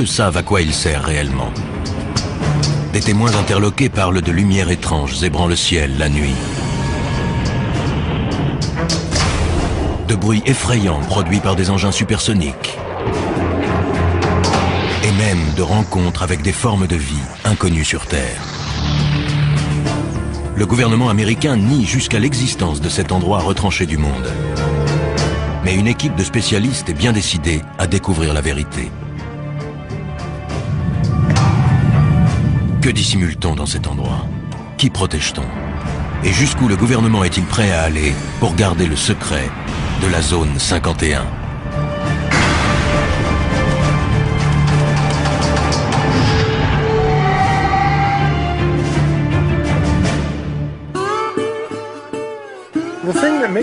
peu savent à quoi il sert réellement. Des témoins interloqués parlent de lumières étranges zébrant le ciel la nuit. De bruits effrayants produits par des engins supersoniques. Et même de rencontres avec des formes de vie inconnues sur Terre. Le gouvernement américain nie jusqu'à l'existence de cet endroit retranché du monde. Mais une équipe de spécialistes est bien décidée à découvrir la vérité. Que dissimule-t-on dans cet endroit? Qui protège-t-on? Et jusqu'où le gouvernement est-il prêt à aller pour garder le secret de la zone 51?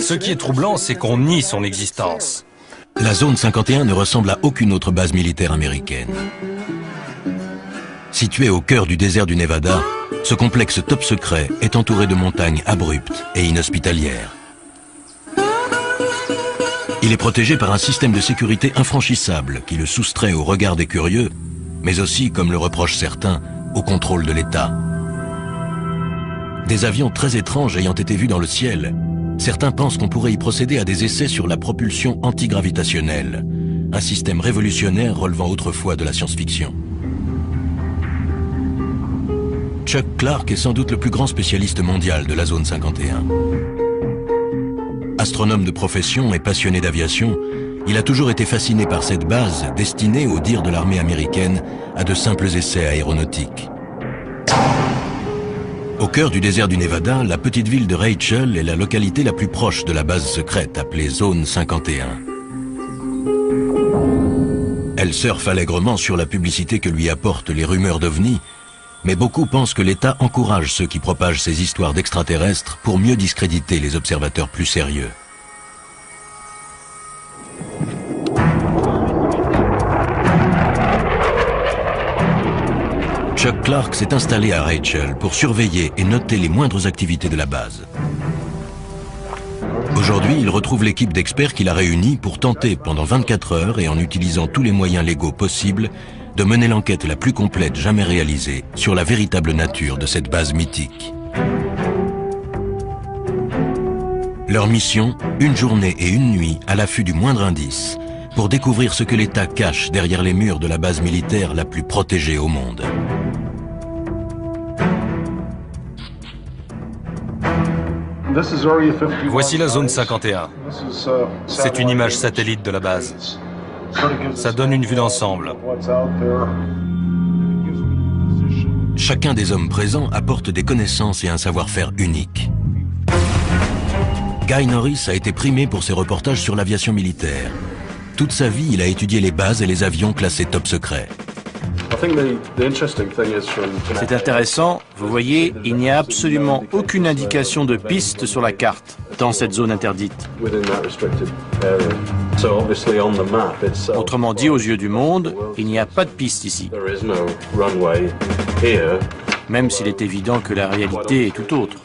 Ce qui est troublant, c'est qu'on nie son existence. La zone 51 ne ressemble à aucune autre base militaire américaine. Situé au cœur du désert du Nevada, ce complexe top secret est entouré de montagnes abruptes et inhospitalières. Il est protégé par un système de sécurité infranchissable qui le soustrait au regard des curieux, mais aussi, comme le reprochent certains, au contrôle de l'État. Des avions très étranges ayant été vus dans le ciel, certains pensent qu'on pourrait y procéder à des essais sur la propulsion antigravitationnelle, un système révolutionnaire relevant autrefois de la science-fiction. Chuck Clark est sans doute le plus grand spécialiste mondial de la zone 51. Astronome de profession et passionné d'aviation, il a toujours été fasciné par cette base destinée, au dire de l'armée américaine, à de simples essais aéronautiques. Au cœur du désert du Nevada, la petite ville de Rachel est la localité la plus proche de la base secrète appelée Zone 51. Elle surfe allègrement sur la publicité que lui apportent les rumeurs d'OVNI, mais beaucoup pensent que l'État encourage ceux qui propagent ces histoires d'extraterrestres pour mieux discréditer les observateurs plus sérieux. Chuck Clark s'est installé à Rachel pour surveiller et noter les moindres activités de la base. Aujourd'hui, il retrouve l'équipe d'experts qu'il a réunie pour tenter pendant 24 heures et en utilisant tous les moyens légaux possibles de mener l'enquête la plus complète jamais réalisée sur la véritable nature de cette base mythique. Leur mission, une journée et une nuit à l'affût du moindre indice, pour découvrir ce que l'État cache derrière les murs de la base militaire la plus protégée au monde. Voici la zone 51. C'est une image satellite de la base. Ça donne une vue d'ensemble. Chacun des hommes présents apporte des connaissances et un savoir-faire unique. Guy Norris a été primé pour ses reportages sur l'aviation militaire. Toute sa vie, il a étudié les bases et les avions classés top secret. C'est intéressant, vous voyez, il n'y a absolument aucune indication de piste sur la carte dans cette zone interdite. Autrement dit, aux yeux du monde, il n'y a pas de piste ici. Même s'il est évident que la réalité est tout autre.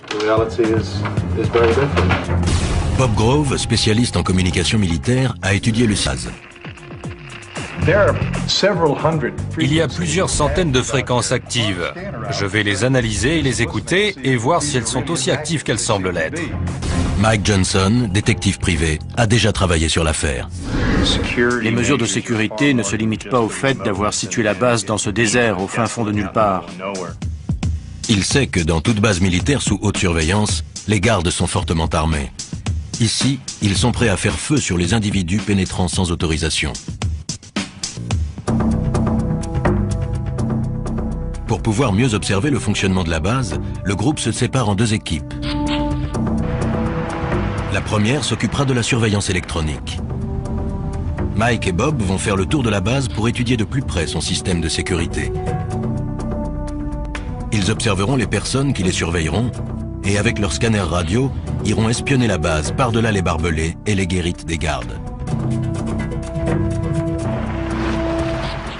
Bob Grove, spécialiste en communication militaire, a étudié le SAS. Il y a plusieurs centaines de fréquences actives. Je vais les analyser et les écouter et voir si elles sont aussi actives qu'elles semblent l'être. Mike Johnson, détective privé, a déjà travaillé sur l'affaire. Les mesures de sécurité ne se limitent pas au fait d'avoir situé la base dans ce désert au fin fond de nulle part. Il sait que dans toute base militaire sous haute surveillance, les gardes sont fortement armés. Ici, ils sont prêts à faire feu sur les individus pénétrant sans autorisation. Pour pouvoir mieux observer le fonctionnement de la base, le groupe se sépare en deux équipes. La première s'occupera de la surveillance électronique. Mike et Bob vont faire le tour de la base pour étudier de plus près son système de sécurité. Ils observeront les personnes qui les surveilleront et avec leur scanner radio, iront espionner la base par-delà les barbelés et les guérites des gardes.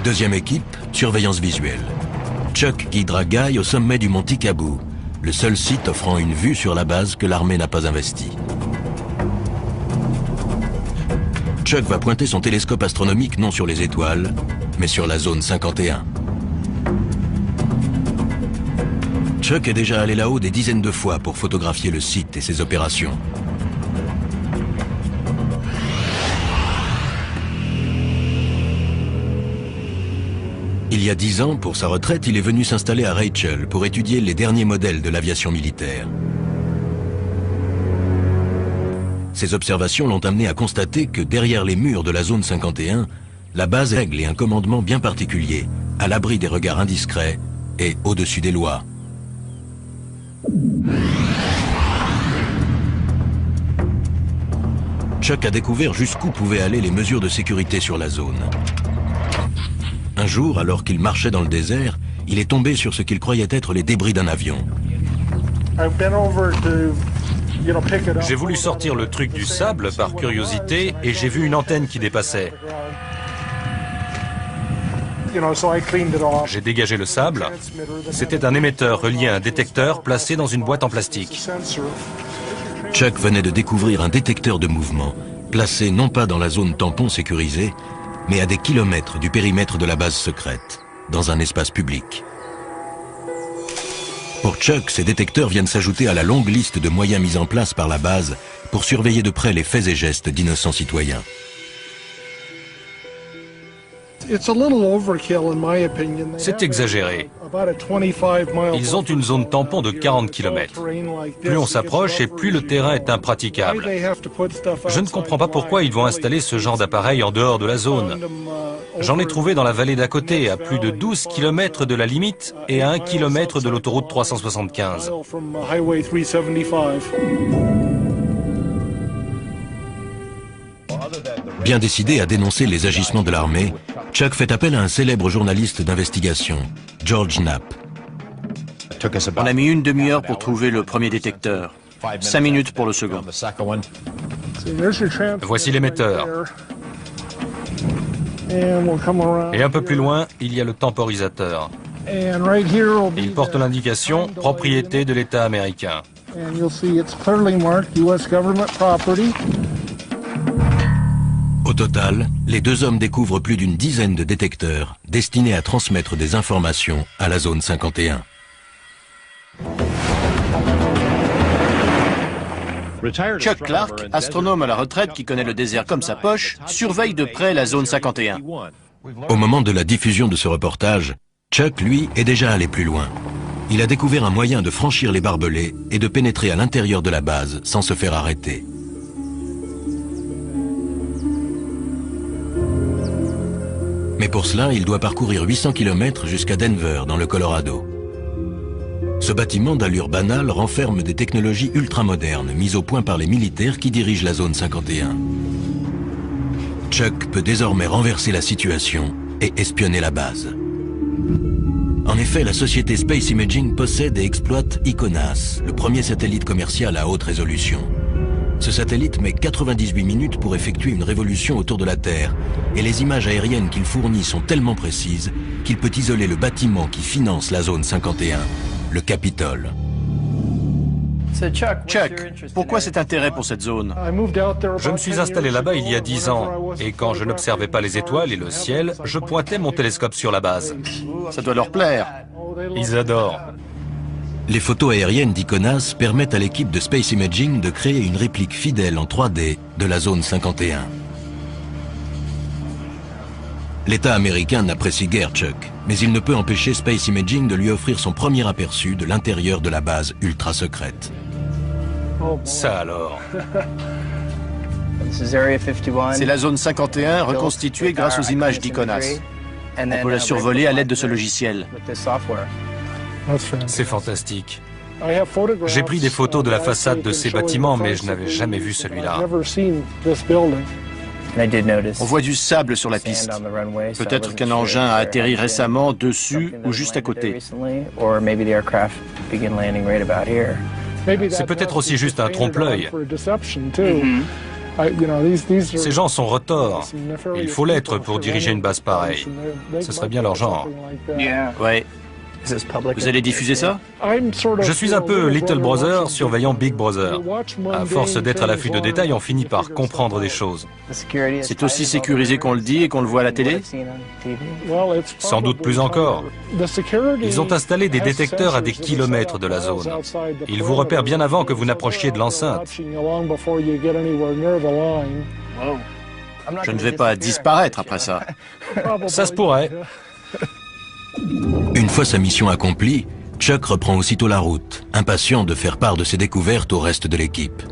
Deuxième équipe, surveillance visuelle. Chuck guidera Guy au sommet du mont Tikabou, le seul site offrant une vue sur la base que l'armée n'a pas investie. Chuck va pointer son télescope astronomique non sur les étoiles, mais sur la zone 51. Chuck est déjà allé là-haut des dizaines de fois pour photographier le site et ses opérations. Il y a 10 ans, pour sa retraite, il est venu s'installer à Rachel pour étudier les derniers modèles de l'aviation militaire. Ses observations l'ont amené à constater que derrière les murs de la zone 51, la base règle et un commandement bien particulier, à l'abri des regards indiscrets et au-dessus des lois. Chuck a découvert jusqu'où pouvaient aller les mesures de sécurité sur la zone. Un jour, alors qu'il marchait dans le désert, il est tombé sur ce qu'il croyait être les débris d'un avion. J'ai voulu sortir le truc du sable par curiosité et j'ai vu une antenne qui dépassait. J'ai dégagé le sable. C'était un émetteur relié à un détecteur placé dans une boîte en plastique. Chuck venait de découvrir un détecteur de mouvement, placé non pas dans la zone tampon sécurisée, mais à des kilomètres du périmètre de la base secrète, dans un espace public. Pour Chuck, ces détecteurs viennent s'ajouter à la longue liste de moyens mis en place par la base pour surveiller de près les faits et gestes d'innocents citoyens. C'est exagéré. Ils ont une zone tampon de 40 km. Plus on s'approche et plus le terrain est impraticable. Je ne comprends pas pourquoi ils vont installer ce genre d'appareil en dehors de la zone. J'en ai trouvé dans la vallée d'à côté, à plus de 12 km de la limite et à 1 km de l'autoroute 375. Bien décidé à dénoncer les agissements de l'armée, Chuck fait appel à un célèbre journaliste d'investigation, George Knapp. On a mis une demi-heure pour trouver le premier détecteur, 5 minutes pour le second. Voici l'émetteur. Et un peu plus loin, il y a le temporisateur. Il porte l'indication « Propriété de l'État américain ». Au total, les deux hommes découvrent plus d'une dizaine de détecteurs destinés à transmettre des informations à la zone 51. Chuck Clark, astronome à la retraite qui connaît le désert comme sa poche, surveille de près la zone 51. Au moment de la diffusion de ce reportage, Chuck, lui, est déjà allé plus loin. Il a découvert un moyen de franchir les barbelés et de pénétrer à l'intérieur de la base sans se faire arrêter. Mais pour cela, il doit parcourir 800 km jusqu'à Denver, dans le Colorado. Ce bâtiment d'allure banale renferme des technologies ultramodernes mises au point par les militaires qui dirigent la zone 51. Chuck peut désormais renverser la situation et espionner la base. En effet, la société Space Imaging possède et exploite ICONAS, le premier satellite commercial à haute résolution. Ce satellite met 98 minutes pour effectuer une révolution autour de la Terre, et les images aériennes qu'il fournit sont tellement précises qu'il peut isoler le bâtiment qui finance la zone 51, le Capitole. Chuck, pourquoi cet intérêt pour cette zone? Je me suis installé là-bas il y a 10 ans, et quand je n'observais pas les étoiles et le ciel, je pointais mon télescope sur la base. Ça doit leur plaire. Ils adorent. Les photos aériennes d'ICONAS permettent à l'équipe de Space Imaging de créer une réplique fidèle en 3D de la zone 51. L'État américain n'apprécie guère Chuck, mais il ne peut empêcher Space Imaging de lui offrir son premier aperçu de l'intérieur de la base ultra secrète. Ça alors. C'est la zone 51 reconstituée grâce aux images d'ICONAS. On peut la survoler à l'aide de ce logiciel. C'est fantastique. J'ai pris des photos de la façade de ces bâtiments, mais je n'avais jamais vu celui-là. On voit du sable sur la piste. Peut-être qu'un engin a atterri récemment dessus ou juste à côté. C'est peut-être aussi juste un trompe-l'œil. Ces gens sont retors. Il faut l'être pour diriger une base pareille. Ce serait bien leur genre. Ouais. Vous allez diffuser ça? Je suis un peu Little Brother surveillant Big Brother. À force d'être à l'affût de détails, on finit par comprendre des choses. C'est aussi sécurisé qu'on le dit et qu'on le voit à la télé? Sans doute plus encore. Ils ont installé des détecteurs à des kilomètres de la zone. Ils vous repèrent bien avant que vous n'approchiez de l'enceinte. Je ne vais pas disparaître après ça. Ça se pourrait. Une fois sa mission accomplie, Chuck reprend aussitôt la route, impatient de faire part de ses découvertes au reste de l'équipe.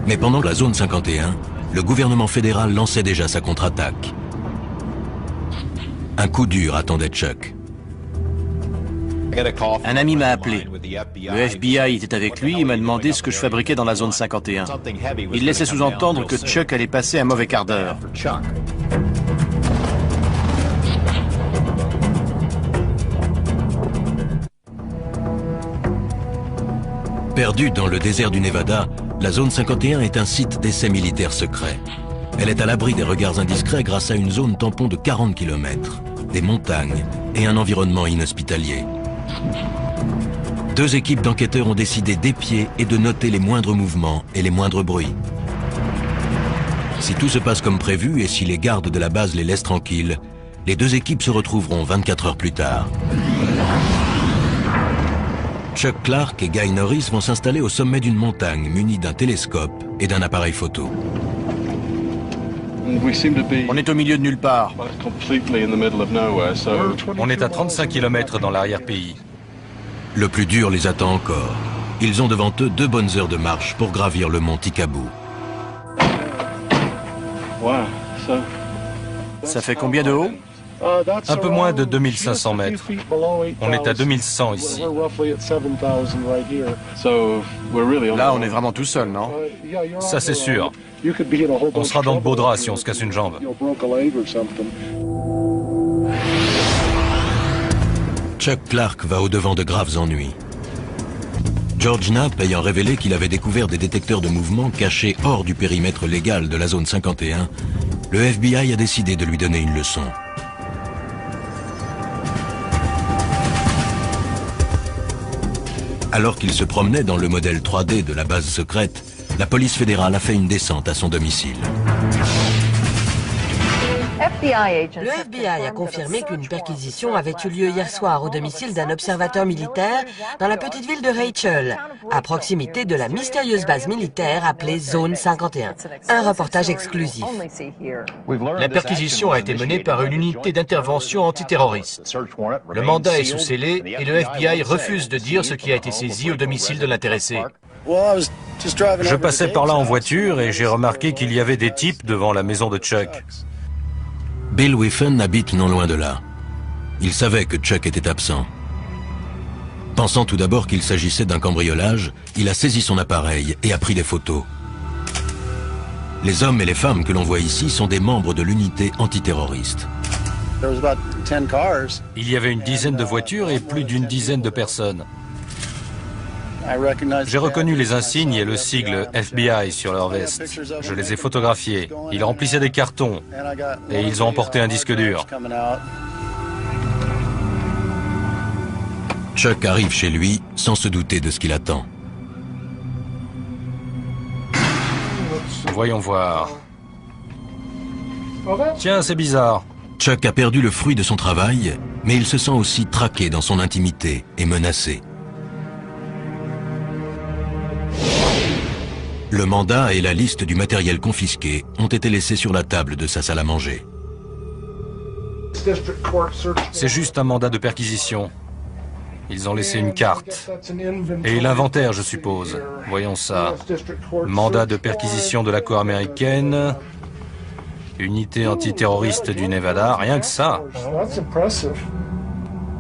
Mais pendant la zone 51, le gouvernement fédéral lançait déjà sa contre-attaque. Un coup dur attendait Chuck. Un ami m'a appelé. Le FBI était avec lui et m'a demandé ce que je fabriquais dans la zone 51. Il laissait sous-entendre que Chuck allait passer un mauvais quart d'heure. Perdue dans le désert du Nevada, la zone 51 est un site d'essai militaire secret. Elle est à l'abri des regards indiscrets grâce à une zone tampon de 40 km, des montagnes et un environnement inhospitalier. Deux équipes d'enquêteurs ont décidé d'épier et de noter les moindres mouvements et les moindres bruits. Si tout se passe comme prévu et si les gardes de la base les laissent tranquilles, les deux équipes se retrouveront 24 heures plus tard. Chuck Clark et Guy Norris vont s'installer au sommet d'une montagne munis d'un télescope et d'un appareil photo. On est au milieu de nulle part. On est à 35 km dans l'arrière-pays. Le plus dur les attend encore. Ils ont devant eux 2 bonnes heures de marche pour gravir le mont Tikabou. Ça fait combien de haut? Un peu moins de 2500 mètres. On est à 2100 ici. Là, on est vraiment tout seul, non? Ça, c'est sûr. On sera dans le beau drap si on se casse une jambe. Chuck Clark va au-devant de graves ennuis. George Knapp ayant révélé qu'il avait découvert des détecteurs de mouvement cachés hors du périmètre légal de la zone 51, le FBI a décidé de lui donner une leçon. Alors qu'il se promenait dans le modèle 3D de la base secrète, la police fédérale a fait une descente à son domicile. Le FBI a confirmé qu'une perquisition avait eu lieu hier soir au domicile d'un observateur militaire dans la petite ville de Rachel, à proximité de la mystérieuse base militaire appelée Zone 51. Un reportage exclusif. La perquisition a été menée par une unité d'intervention antiterroriste. Le mandat est sous scellé et le FBI refuse de dire ce qui a été saisi au domicile de l'intéressé. Je passais par là en voiture et j'ai remarqué qu'il y avait des types devant la maison de Chuck. Bill Whiffen habite non loin de là. Il savait que Chuck était absent. Pensant tout d'abord qu'il s'agissait d'un cambriolage, il a saisi son appareil et a pris des photos. Les hommes et les femmes que l'on voit ici sont des membres de l'unité antiterroriste. Il y avait une dizaine de voitures et plus d'une dizaine de personnes. J'ai reconnu les insignes et le sigle FBI sur leur veste. Je les ai photographiés. Ils remplissaient des cartons et ils ont emporté un disque dur. Chuck arrive chez lui sans se douter de ce qu'il attend. Voyons voir. Tiens, c'est bizarre. Chuck a perdu le fruit de son travail, mais il se sent aussi traqué dans son intimité et menacé. Le mandat et la liste du matériel confisqué ont été laissés sur la table de sa salle à manger. C'est juste un mandat de perquisition. Ils ont laissé une carte. Et l'inventaire, je suppose. Voyons ça. Mandat de perquisition de la Cour américaine. Unité antiterroriste du Nevada. Rien que ça.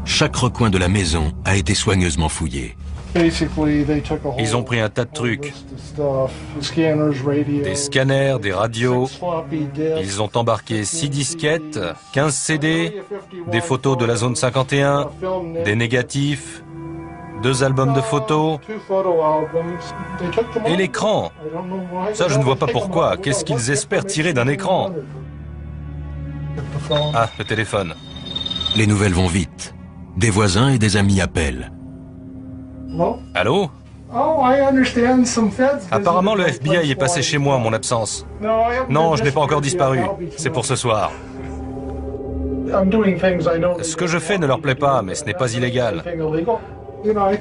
Chaque recoin de la maison a été soigneusement fouillé. Ils ont pris un tas de trucs. Des scanners, des radios. Ils ont embarqué 6 disquettes, 15 CD, des photos de la zone 51, des négatifs, 2 albums de photos et l'écran. Ça, je ne vois pas pourquoi. Qu'est-ce qu'ils espèrent tirer d'un écran? Ah, le téléphone. Les nouvelles vont vite. Des voisins et des amis appellent. Allô? Apparemment, le FBI est passé chez moi en mon absence. Non, je n'ai pas encore disparu. C'est pour ce soir. Ce que je fais ne leur plaît pas, mais ce n'est pas illégal.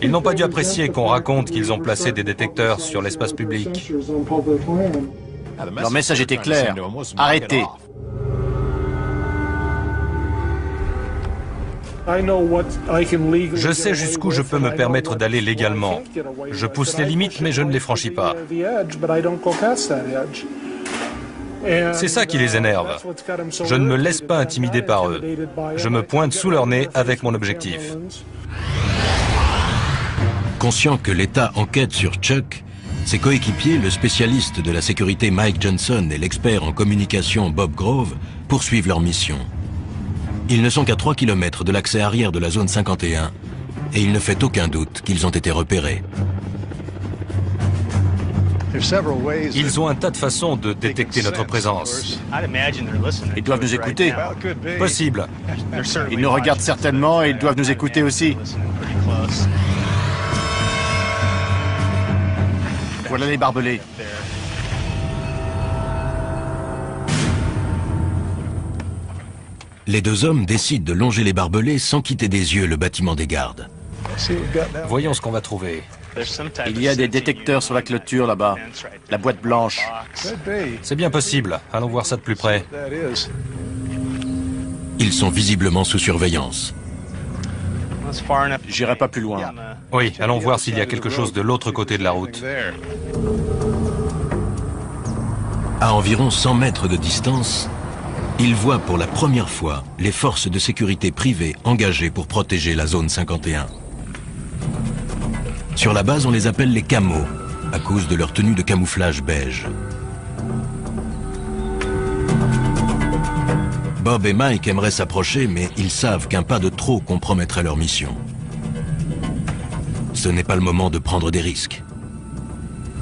Ils n'ont pas dû apprécier qu'on raconte qu'ils ont placé des détecteurs sur l'espace public. Leur message était clair. Arrêtez. Je sais jusqu'où je peux me permettre d'aller légalement. Je pousse les limites, mais je ne les franchis pas. C'est ça qui les énerve. Je ne me laisse pas intimider par eux. Je me pointe sous leur nez avec mon objectif. Conscient que l'État enquête sur Chuck, ses coéquipiers, le spécialiste de la sécurité Mike Johnson et l'expert en communication Bob Grove, poursuivent leur mission. Ils ne sont qu'à 3 km de l'accès arrière de la zone 51 et il ne fait aucun doute qu'ils ont été repérés. Ils ont un tas de façons de détecter notre présence. Ils doivent nous écouter. Possible. Ils nous regardent certainement et ils doivent nous écouter aussi. Voilà les barbelés. Les deux hommes décident de longer les barbelés sans quitter des yeux le bâtiment des gardes. Voyons ce qu'on va trouver. Il y a des détecteurs sur la clôture là-bas. La boîte blanche. C'est bien possible. Allons voir ça de plus près. Ils sont visiblement sous surveillance. J'irai pas plus loin. Oui, allons voir s'il y a quelque chose de l'autre côté de la route. À environ 100 mètres de distance, ils voient pour la première fois les forces de sécurité privées engagées pour protéger la zone 51. Sur la base, on les appelle les camos, à cause de leur tenue de camouflage beige. Bob et Mike aimeraient s'approcher, mais ils savent qu'un pas de trop compromettrait leur mission. Ce n'est pas le moment de prendre des risques.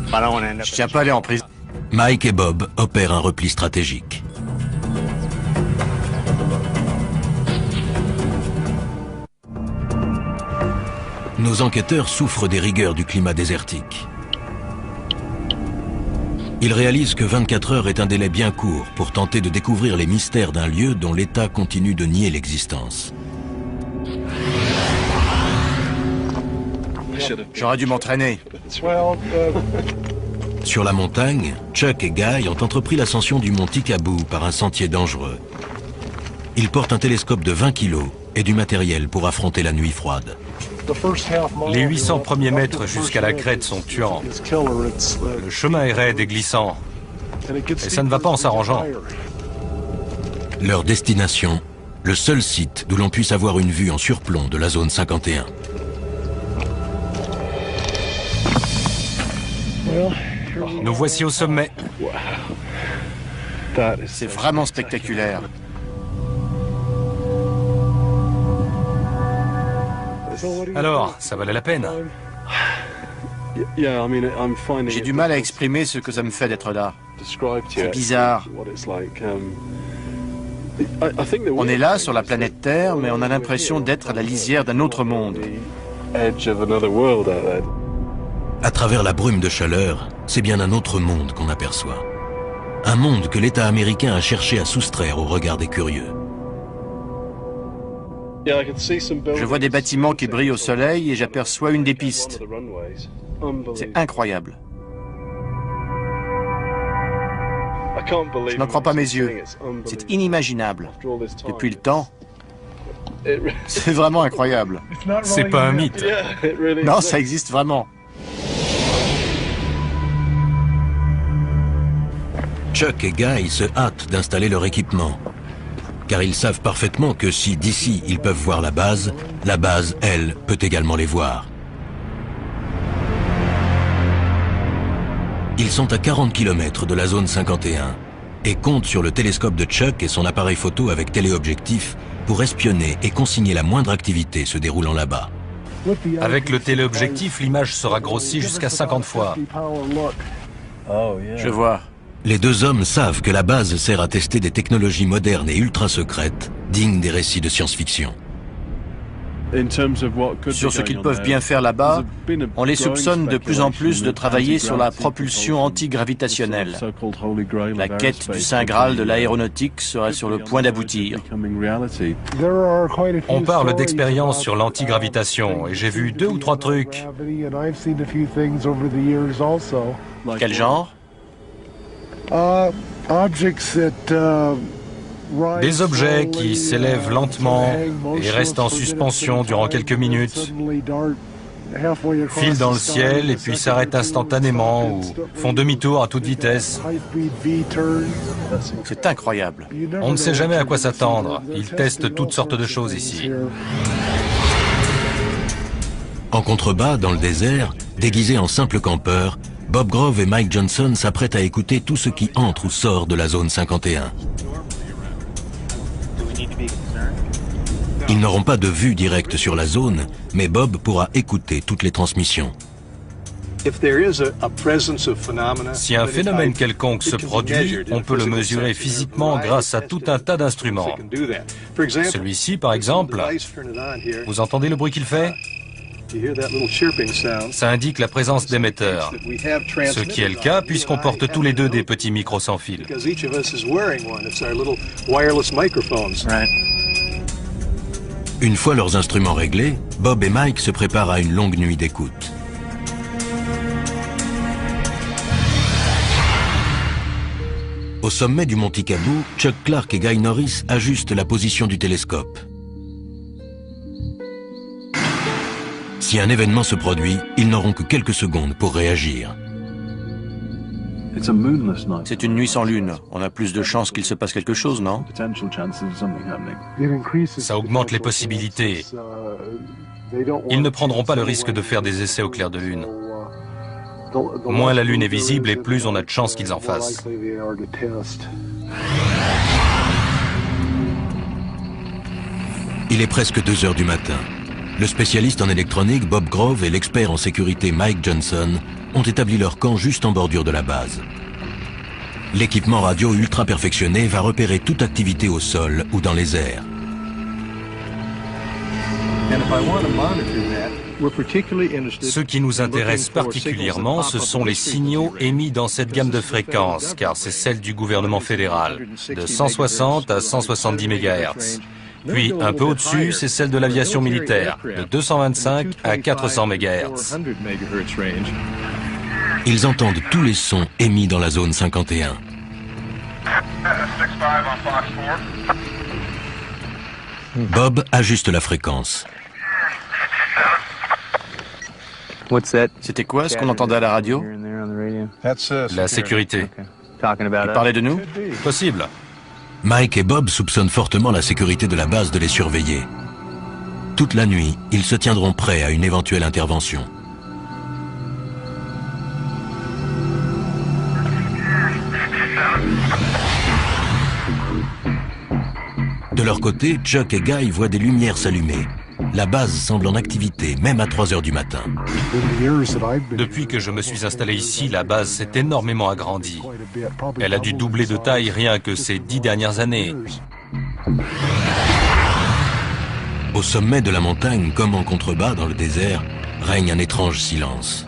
Je tiens pas à aller en prison. Mike et Bob opèrent un repli stratégique. Nos enquêteurs souffrent des rigueurs du climat désertique. Ils réalisent que 24 heures est un délai bien court pour tenter de découvrir les mystères d'un lieu dont l'État continue de nier l'existence. J'aurais dû m'entraîner. Sur la montagne, Chuck et Guy ont entrepris l'ascension du mont Tikaboo par un sentier dangereux. Ils portent un télescope de 20 kg et du matériel pour affronter la nuit froide. Les 800 premiers mètres jusqu'à la crête sont tuants. Le chemin est raide et glissant. Et ça ne va pas en s'arrangeant. Leur destination, le seul site d'où l'on puisse avoir une vue en surplomb de la zone 51. Nous voici au sommet. C'est vraiment spectaculaire. Alors, ça valait la peine. J'ai du mal à exprimer ce que ça me fait d'être là. C'est bizarre. On est là, sur la planète Terre, mais on a l'impression d'être à la lisière d'un autre monde. À travers la brume de chaleur, c'est bien un autre monde qu'on aperçoit. Un monde que l'État américain a cherché à soustraire au regard des curieux. Je vois des bâtiments qui brillent au soleil et j'aperçois une des pistes. C'est incroyable. Je n'en crois pas mes yeux. C'est inimaginable. Depuis le temps, c'est vraiment incroyable. C'est pas un mythe. Non, ça existe vraiment. Chuck et Guy se hâtent d'installer leur équipement. Car ils savent parfaitement que si d'ici ils peuvent voir la base, elle, peut également les voir. Ils sont à 40 km de la zone 51 et comptent sur le télescope de Chuck et son appareil photo avec téléobjectif pour espionner et consigner la moindre activité se déroulant là-bas. Avec le téléobjectif, l'image sera grossie jusqu'à 50 fois. Je vois. Les deux hommes savent que la base sert à tester des technologies modernes et ultra secrètes, dignes des récits de science-fiction. Sur ce qu'ils peuvent bien faire là-bas, on les soupçonne de plus en plus de travailler sur la propulsion antigravitationnelle. La quête du Saint Graal de l'aéronautique serait sur le point d'aboutir. On parle d'expérience sur l'antigravitation et j'ai vu 2 ou 3 trucs. Quel genre? Des objets qui s'élèvent lentement et restent en suspension durant quelques minutes, filent dans le ciel et puis s'arrêtent instantanément ou font demi-tour à toute vitesse. C'est incroyable. On ne sait jamais à quoi s'attendre. Ils testent toutes sortes de choses ici. En contrebas, dans le désert, déguisés en simples campeurs, Bob Grove et Mike Johnson s'apprêtent à écouter tout ce qui entre ou sort de la zone 51. Ils n'auront pas de vue directe sur la zone, mais Bob pourra écouter toutes les transmissions. Si un phénomène quelconque se produit, on peut le mesurer physiquement grâce à tout un tas d'instruments. Celui-ci, par exemple, vous entendez le bruit qu'il fait? Ça indique la présence d'émetteurs, ce qui est le cas puisqu'on porte tous les deux des petits micros sans fil. Une fois leurs instruments réglés, Bob et Mike se préparent à une longue nuit d'écoute. Au sommet du mont Tikabou, Chuck Clark et Guy Norris ajustent la position du télescope. Si un événement se produit, ils n'auront que quelques secondes pour réagir. C'est une nuit sans lune. On a plus de chances qu'il se passe quelque chose, non? Ça augmente les possibilités. Ils ne prendront pas le risque de faire des essais au clair de lune. Moins la lune est visible et plus on a de chances qu'ils en fassent. Il est presque 2 heures du matin. Le spécialiste en électronique Bob Grove et l'expert en sécurité Mike Johnson ont établi leur camp juste en bordure de la base. L'équipement radio ultra perfectionné va repérer toute activité au sol ou dans les airs. Ce qui nous intéresse particulièrement, ce sont les signaux émis dans cette gamme de fréquences, car c'est celle du gouvernement fédéral, de 160 à 170 MHz. Puis, un peu au-dessus, c'est celle de l'aviation militaire, de 225 à 400 MHz. Ils entendent tous les sons émis dans la zone 51. Bob ajuste la fréquence. C'était quoi ce qu'on entendait à la radio? La sécurité. Il parlait de nous? Possible. Mike et Bob soupçonnent fortement la sécurité de la base de les surveiller. Toute la nuit, ils se tiendront prêts à une éventuelle intervention. De leur côté, Chuck et Guy voient des lumières s'allumer. La base semble en activité, même à 3 heures du matin. Depuis que je me suis installé ici, la base s'est énormément agrandie. Elle a dû doubler de taille rien que ces 10 dernières années. Au sommet de la montagne, comme en contrebas dans le désert, règne un étrange silence.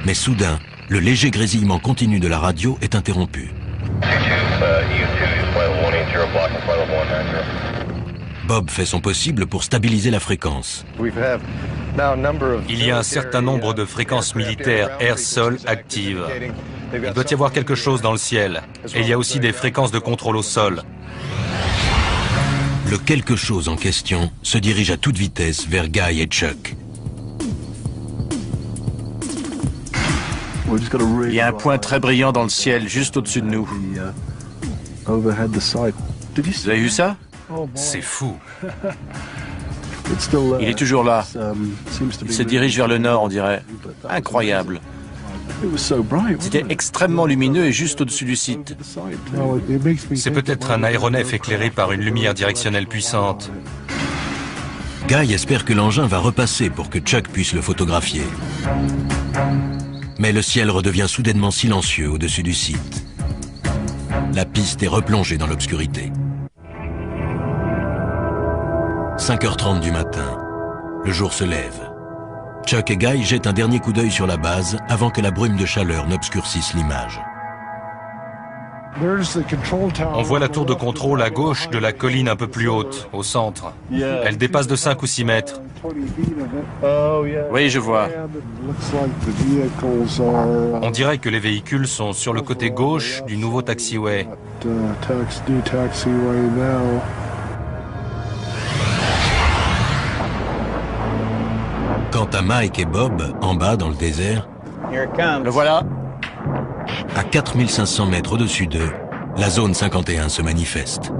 Mais soudain, le léger grésillement continu de la radio est interrompu. Bob fait son possible pour stabiliser la fréquence. Il y a un certain nombre de fréquences militaires air-sol actives. Il doit y avoir quelque chose dans le ciel. Et il y a aussi des fréquences de contrôle au sol. Le quelque chose en question se dirige à toute vitesse vers Guy et Chuck. Il y a un point très brillant dans le ciel, juste au-dessus de nous. Vous avez vu ça? C'est fou. Il est toujours là. Il se dirige vers le nord, on dirait. Incroyable. C'était extrêmement lumineux et juste au-dessus du site. C'est peut-être un aéronef éclairé par une lumière directionnelle puissante. Guy espère que l'engin va repasser pour que Chuck puisse le photographier. Mais le ciel redevient soudainement silencieux au-dessus du site. La piste est replongée dans l'obscurité. 5h30 du matin. Le jour se lève. Chuck et Guy jettent un dernier coup d'œil sur la base avant que la brume de chaleur n'obscurcisse l'image. On voit la tour de contrôle à gauche de la colline un peu plus haute, au centre. Elle dépasse de 5 ou 6 mètres. Oui, je vois. On dirait que les véhicules sont sur le côté gauche du nouveau taxiway. Quant à Mike et Bob, en bas dans le désert, Le voilà. à 4500 mètres au-dessus d'eux, la zone 51 se manifeste.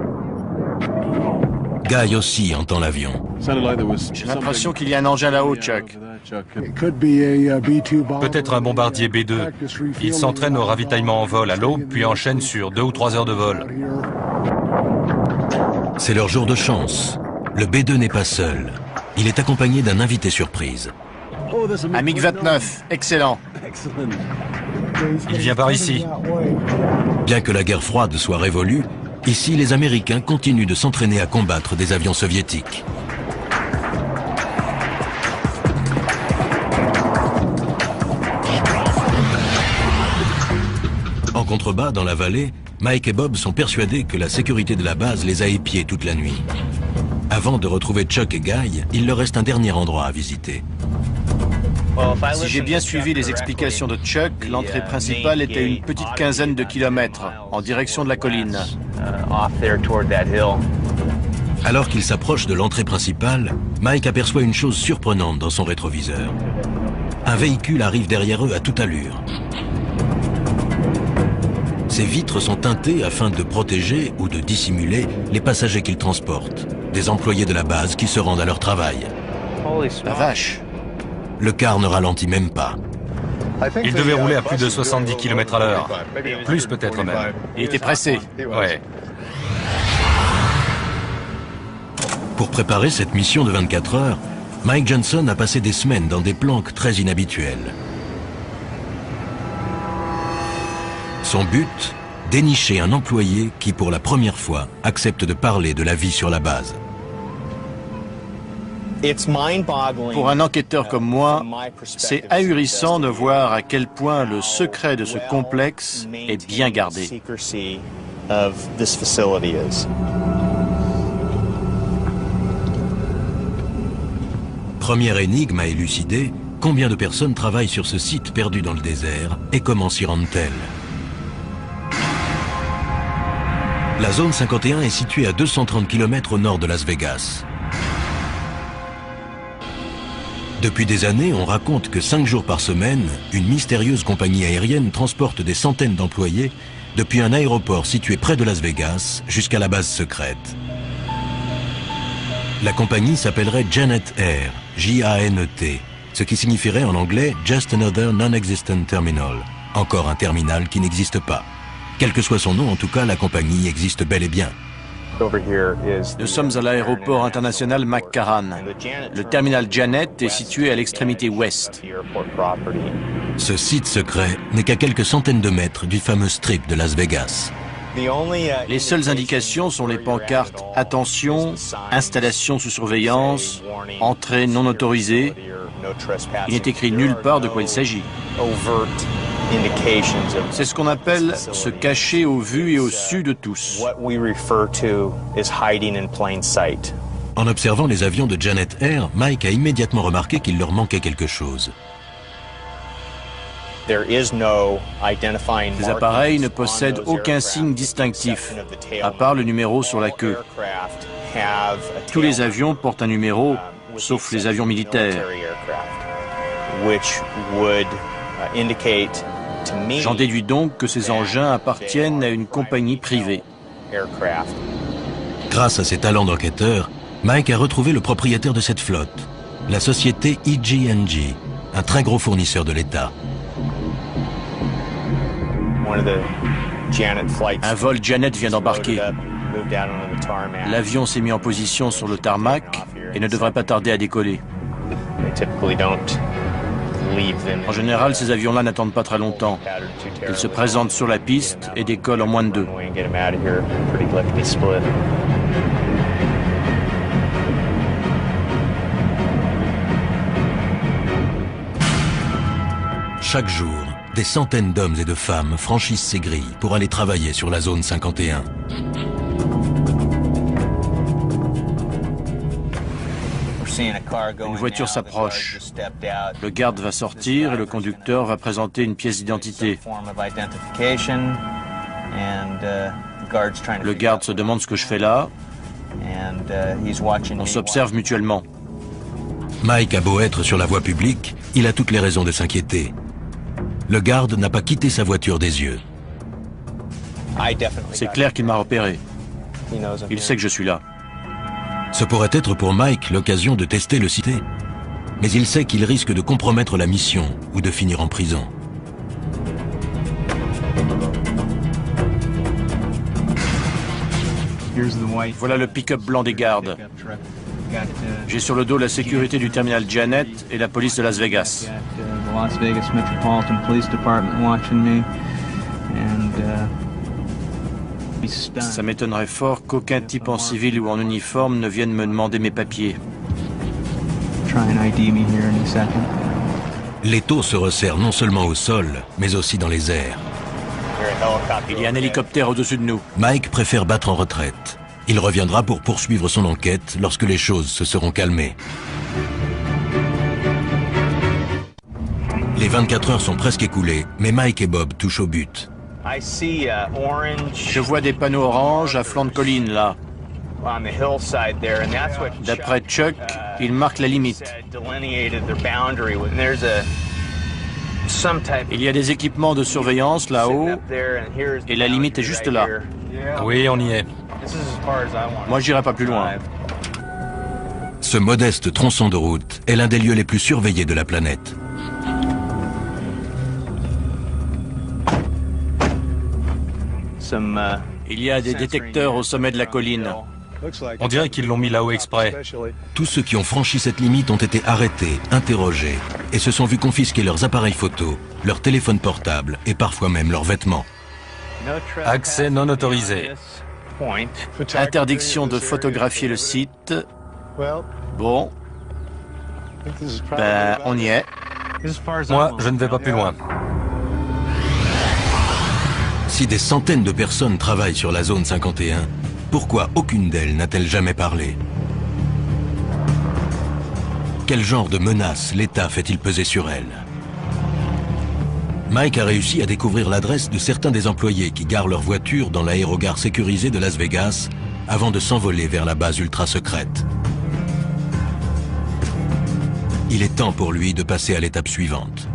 Guy aussi entend l'avion. J'ai l'impression qu'il y a un engin là-haut, Chuck. Peut-être un bombardier B-2. Il s'entraîne au ravitaillement en vol à l'aube, puis enchaîne sur 2 ou 3 heures de vol. C'est leur jour de chance. Le B-2 n'est pas seul. Il est accompagné d'un invité surprise. Un MiG-29, excellent. Il vient par ici. Bien que la guerre froide soit révolue, ici les Américains continuent de s'entraîner à combattre des avions soviétiques. En contrebas, dans la vallée, Mike et Bob sont persuadés que la sécurité de la base les a épiés toute la nuit. Avant de retrouver Chuck et Guy, il leur reste un dernier endroit à visiter. Si j'ai bien suivi les explications de Chuck, l'entrée principale était à une petite quinzaine de kilomètres, en direction de la colline. Alors qu'il s'approche de l'entrée principale, Mike aperçoit une chose surprenante dans son rétroviseur. Un véhicule arrive derrière eux à toute allure. Ses vitres sont teintées afin de protéger ou de dissimuler les passagers qu'ils transportent, des employés de la base qui se rendent à leur travail. La vache! Le car ne ralentit même pas. Il devait rouler à plus de 70 km à l'heure. Plus peut-être même. Il était pressé. Ouais. Pour préparer cette mission de 24 heures, Mike Johnson a passé des semaines dans des planques très inhabituelles. Son but, dénicher un employé qui, pour la première fois, accepte de parler de la vie sur la base. Pour un enquêteur comme moi, c'est ahurissant de voir à quel point le secret de ce complexe est bien gardé. Première énigme à élucider, combien de personnes travaillent sur ce site perdu dans le désert et comment s'y rendent-elles? La zone 51 est située à 230 km au nord de Las Vegas. Depuis des années, on raconte que 5 jours par semaine, une mystérieuse compagnie aérienne transporte des centaines d'employés depuis un aéroport situé près de Las Vegas jusqu'à la base secrète. La compagnie s'appellerait Janet Air, J-A-N-E-T, ce qui signifierait en anglais « Just Another Non-Existent Terminal », encore un terminal qui n'existe pas. Quel que soit son nom, en tout cas, la compagnie existe bel et bien. Nous sommes à l'aéroport international McCarran. Le terminal Janet est situé à l'extrémité ouest. Ce site secret n'est qu'à quelques centaines de mètres du fameux strip de Las Vegas. Les seules indications sont les pancartes « Attention »,« Installation sous surveillance »,« Entrée non autorisée ». Il n'est écrit nulle part de quoi il s'agit. C'est ce qu'on appelle se cacher au vu et au su de tous. En observant les avions de Janet Air, Mike a immédiatement remarqué qu'il leur manquait quelque chose. Ces appareils ne possèdent aucun signe distinctif, à part le numéro sur la queue. Tous les avions portent un numéro, sauf les avions militaires. J'en déduis donc que ces engins appartiennent à une compagnie privée. Grâce à ses talents d'enquêteur, Mike a retrouvé le propriétaire de cette flotte, la société EG&G, un très gros fournisseur de l'État. Un vol Janet vient d'embarquer. L'avion s'est mis en position sur le tarmac et ne devrait pas tarder à décoller. En général, ces avions-là n'attendent pas très longtemps. Ils se présentent sur la piste et décollent en moins de 2. Chaque jour, des centaines d'hommes et de femmes franchissent ces grilles pour aller travailler sur la zone 51. Une voiture s'approche. Le garde va sortir et le conducteur va présenter une pièce d'identité. Le garde se demande ce que je fais là. On s'observe mutuellement. Mike a beau être sur la voie publique, il a toutes les raisons de s'inquiéter. Le garde n'a pas quitté sa voiture des yeux. C'est clair qu'il m'a repéré. Il sait que je suis là. Ce pourrait être pour Mike l'occasion de tester le cité. Mais il sait qu'il risque de compromettre la mission ou de finir en prison. Voilà le pick-up blanc des gardes. J'ai sur le dos la sécurité du terminal Janet et la police de Las Vegas. Ça m'étonnerait fort qu'aucun type en civil ou en uniforme ne vienne me demander mes papiers. L'étau se resserre non seulement au sol, mais aussi dans les airs. Il y a un hélicoptère au-dessus de nous. Mike préfère battre en retraite. Il reviendra pour poursuivre son enquête lorsque les choses se seront calmées. Les 24 heures sont presque écoulées, mais Mike et Bob touchent au but. Je vois des panneaux orange à flanc de colline, là. D'après Chuck, ils marquent la limite. Il y a des équipements de surveillance là-haut, et la limite est juste là. Oui, on y est. Moi, j'irai pas plus loin. Ce modeste tronçon de route est l'un des lieux les plus surveillés de la planète. Il y a des détecteurs au sommet de la colline. On dirait qu'ils l'ont mis là-haut exprès. Tous ceux qui ont franchi cette limite ont été arrêtés, interrogés, et se sont vus confisquer leurs appareils photos, leurs téléphones portables et parfois même leurs vêtements. Accès non autorisé. Interdiction de photographier le site. Bon. Ben, on y est. Moi, je ne vais pas plus loin. Si des centaines de personnes travaillent sur la zone 51, pourquoi aucune d'elles n'a-t-elle jamais parlé? Quel genre de menace l'État fait-il peser sur elles? Mike a réussi à découvrir l'adresse de certains des employés qui garent leur voiture dans l'aérogare sécurisé de Las Vegas avant de s'envoler vers la base ultra secrète. Il est temps pour lui de passer à l'étape suivante.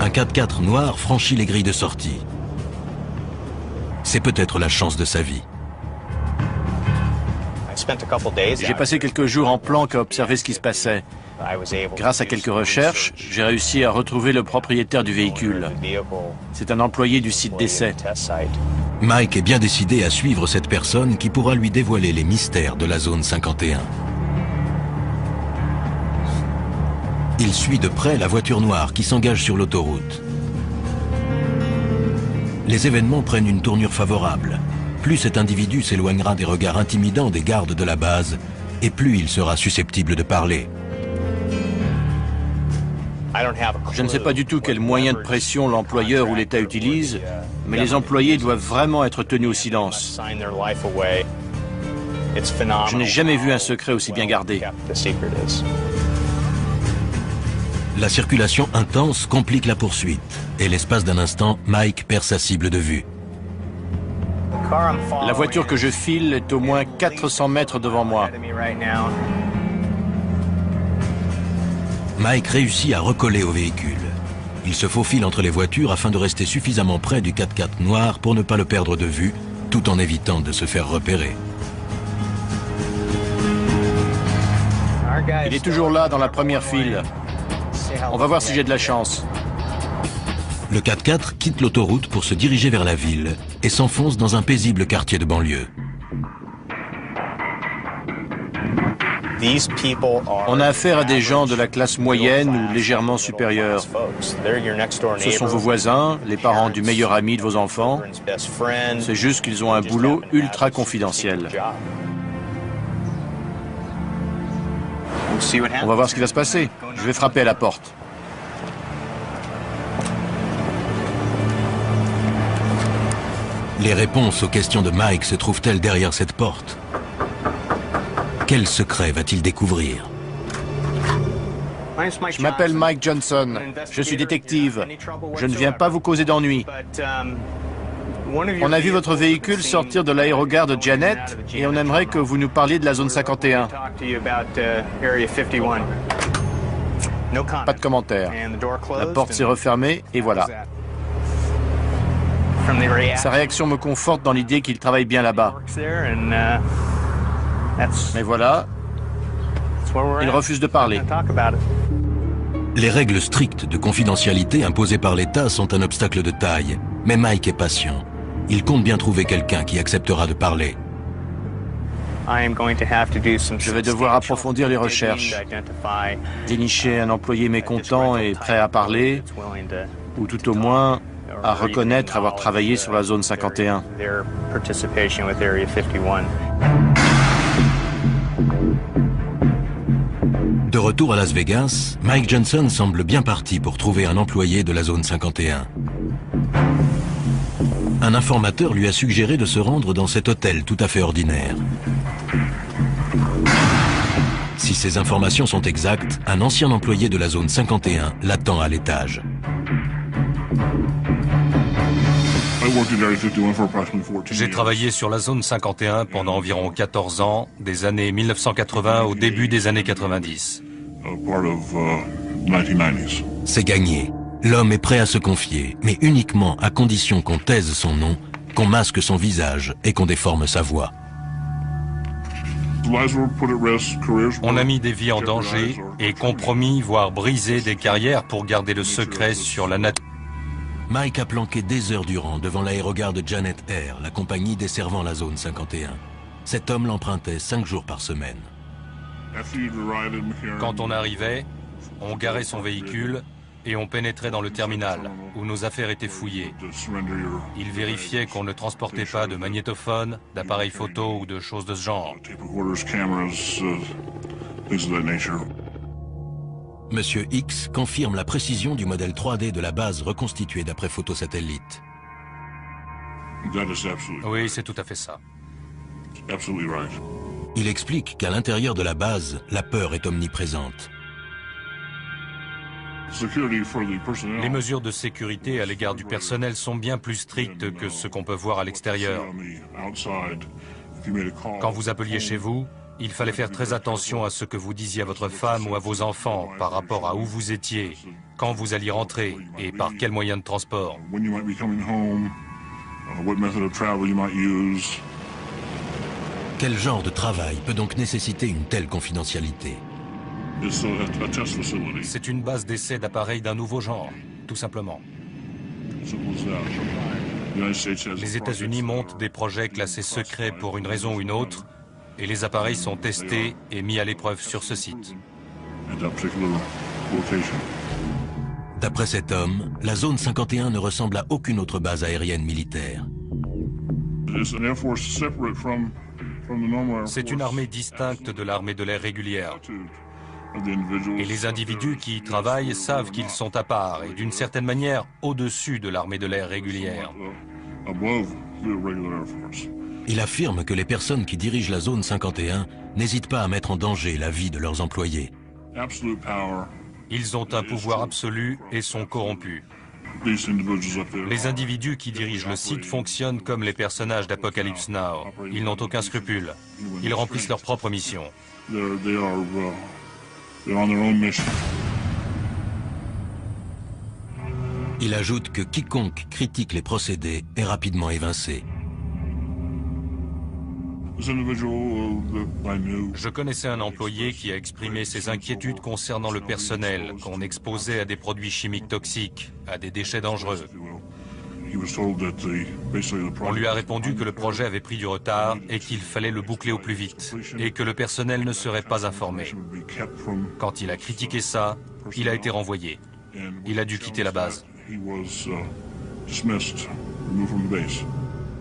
Un 4x4 noir franchit les grilles de sortie. C'est peut-être la chance de sa vie. J'ai passé quelques jours en planque à observer ce qui se passait. Grâce à quelques recherches, j'ai réussi à retrouver le propriétaire du véhicule. C'est un employé du site d'essai. Mike est bien décidé à suivre cette personne qui pourra lui dévoiler les mystères de la zone 51. Il suit de près la voiture noire qui s'engage sur l'autoroute. Les événements prennent une tournure favorable. Plus cet individu s'éloignera des regards intimidants des gardes de la base, et plus il sera susceptible de parler. Je ne sais pas du tout quel moyen de pression l'employeur ou l'État utilise, mais les employés doivent vraiment être tenus au silence. Je n'ai jamais vu un secret aussi bien gardé. La circulation intense complique la poursuite, et l'espace d'un instant, Mike perd sa cible de vue. La voiture que je file est au moins 400 mètres devant moi. Mike réussit à recoller au véhicule. Il se faufile entre les voitures afin de rester suffisamment près du 4x4 noir pour ne pas le perdre de vue, tout en évitant de se faire repérer. Il est toujours là dans la première file. On va voir si j'ai de la chance. Le 4x4 quitte l'autoroute pour se diriger vers la ville et s'enfonce dans un paisible quartier de banlieue. On a affaire à des gens de la classe moyenne ou légèrement supérieure. Ce sont vos voisins, les parents du meilleur ami de vos enfants. C'est juste qu'ils ont un boulot ultra confidentiel. On va voir ce qui va se passer. Je vais frapper à la porte. Les réponses aux questions de Mike se trouvent-elles derrière cette porte? Quel secret va-t-il découvrir? Je m'appelle Mike Johnson. Je suis détective. Je ne viens pas vous causer d'ennuis. On a vu votre véhicule sortir de l'aérogare de Janet et on aimerait que vous nous parliez de la zone 51. Pas de commentaire. La porte s'est refermée et voilà. Sa réaction me conforte dans l'idée qu'il travaille bien là-bas. Mais voilà, il refuse de parler. Les règles strictes de confidentialité imposées par l'État sont un obstacle de taille. Mais Mike est patient. Il compte bien trouver quelqu'un qui acceptera de parler. Je vais devoir approfondir les recherches, dénicher un employé mécontent et prêt à parler, ou tout au moins à reconnaître avoir travaillé sur la zone 51. De retour à Las Vegas, Mike Johnson semble bien parti pour trouver un employé de la zone 51. Un informateur lui a suggéré de se rendre dans cet hôtel tout à fait ordinaire. Si ces informations sont exactes, un ancien employé de la zone 51 l'attend à l'étage. J'ai travaillé sur la zone 51 pendant environ 14 ans, des années 1980 au début des années 90. C'est gagné. L'homme est prêt à se confier, mais uniquement à condition qu'on taise son nom, qu'on masque son visage et qu'on déforme sa voix. On a mis des vies en danger et compromis, voire brisé des carrières pour garder le secret sur la nature. Mike a planqué des heures durant devant l'aérogare de Janet Air, la compagnie desservant la zone 51. Cet homme l'empruntait 5 jours par semaine. Quand on arrivait, on garait son véhicule et on pénétrait dans le terminal, où nos affaires étaient fouillées. Il vérifiait qu'on ne transportait pas de magnétophone, d'appareils photo ou de choses de ce genre. Monsieur X confirme la précision du modèle 3D de la base reconstituée d'après photosatellite. Oui, c'est tout à fait ça. Il explique qu'à l'intérieur de la base, la peur est omniprésente. Les mesures de sécurité à l'égard du personnel sont bien plus strictes que ce qu'on peut voir à l'extérieur. Quand vous appeliez chez vous, il fallait faire très attention à ce que vous disiez à votre femme ou à vos enfants par rapport à où vous étiez, quand vous alliez rentrer et par quel moyen de transport. Quel genre de travail peut donc nécessiter une telle confidentialité? C'est une base d'essai d'appareils d'un nouveau genre, tout simplement. Les États-Unis montent des projets classés secrets pour une raison ou une autre, et les appareils sont testés et mis à l'épreuve sur ce site. D'après cet homme, la zone 51 ne ressemble à aucune autre base aérienne militaire. C'est une armée distincte de l'armée de l'air régulière. Et les individus qui y travaillent savent qu'ils sont à part et d'une certaine manière au-dessus de l'armée de l'air régulière. Il affirme que les personnes qui dirigent la zone 51 n'hésitent pas à mettre en danger la vie de leurs employés. Ils ont un pouvoir absolu et sont corrompus. Les individus qui dirigent le site fonctionnent comme les personnages d'Apocalypse Now. Ils n'ont aucun scrupule. Ils remplissent leur propre mission. Il ajoute que quiconque critique les procédés est rapidement évincé. Je connaissais un employé qui a exprimé ses inquiétudes concernant le personnel, qu'on exposait à des produits chimiques toxiques, à des déchets dangereux. On lui a répondu que le projet avait pris du retard et qu'il fallait le boucler au plus vite, et que le personnel ne serait pas informé. Quand il a critiqué ça, il a été renvoyé. Il a dû quitter la base.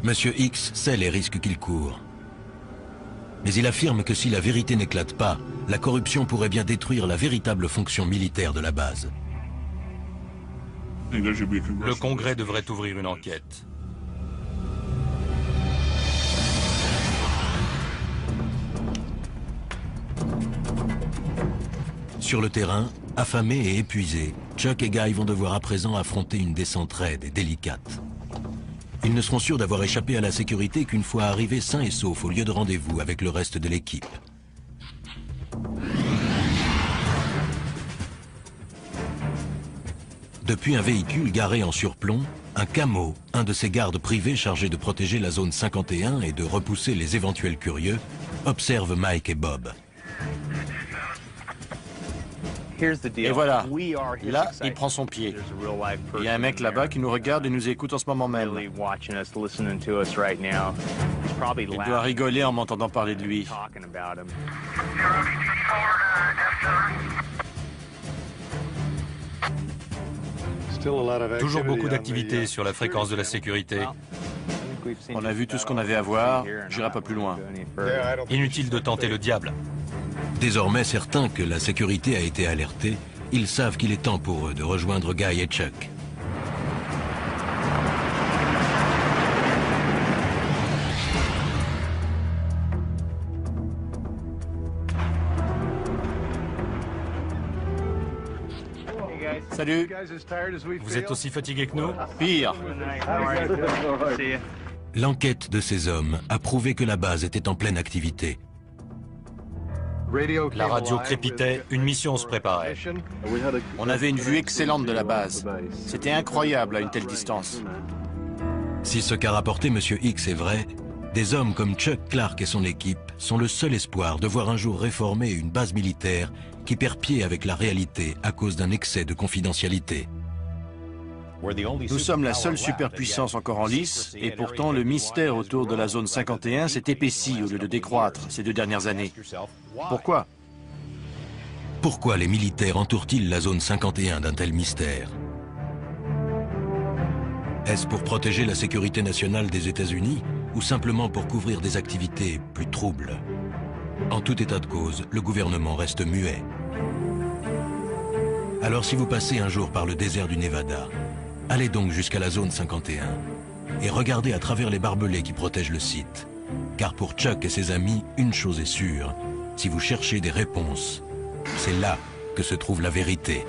Monsieur X sait les risques qu'il court. Mais il affirme que si la vérité n'éclate pas, la corruption pourrait bien détruire la véritable fonction militaire de la base. Le Congrès devrait ouvrir une enquête. Sur le terrain, affamés et épuisés, Chuck et Guy vont devoir à présent affronter une descente raide et délicate. Ils ne seront sûrs d'avoir échappé à la sécurité qu'une fois arrivés sains et saufs au lieu de rendez-vous avec le reste de l'équipe. Depuis un véhicule garé en surplomb, un camo, un de ces gardes privés chargés de protéger la zone 51 et de repousser les éventuels curieux, observe Mike et Bob. Et voilà, là, il prend son pied. Il y a un mec là-bas qui nous regarde et nous écoute en ce moment même. Il doit rigoler en m'entendant parler de lui. Toujours beaucoup d'activités sur la fréquence de la sécurité. On a vu tout ce qu'on avait à voir, j'irai pas plus loin. Inutile de tenter le diable. Désormais certains que la sécurité a été alertée, ils savent qu'il est temps pour eux de rejoindre Guy et Chuck. Salut. Vous êtes aussi fatigués que nous? Pire. L'enquête de ces hommes a prouvé que la base était en pleine activité. La radio crépitait, une mission se préparait. On avait une vue excellente de la base. C'était incroyable à une telle distance. Si ce qu'a rapporté M. X est vrai, des hommes comme Chuck Clark et son équipe sont le seul espoir de voir un jour réformer une base militaire qui perd pied avec la réalité à cause d'un excès de confidentialité. Nous sommes la seule superpuissance encore en lice, et pourtant le mystère autour de la zone 51 s'est épaissi au lieu de décroître ces 2 dernières années. Pourquoi? Pourquoi les militaires entourent-ils la zone 51 d'un tel mystère? Est-ce pour protéger la sécurité nationale des États-Unis ou simplement pour couvrir des activités plus troubles? En tout état de cause, le gouvernement reste muet. Alors si vous passez un jour par le désert du Nevada, allez donc jusqu'à la zone 51 et regardez à travers les barbelés qui protègent le site. Car pour Chuck et ses amis, une chose est sûre, si vous cherchez des réponses, c'est là que se trouve la vérité.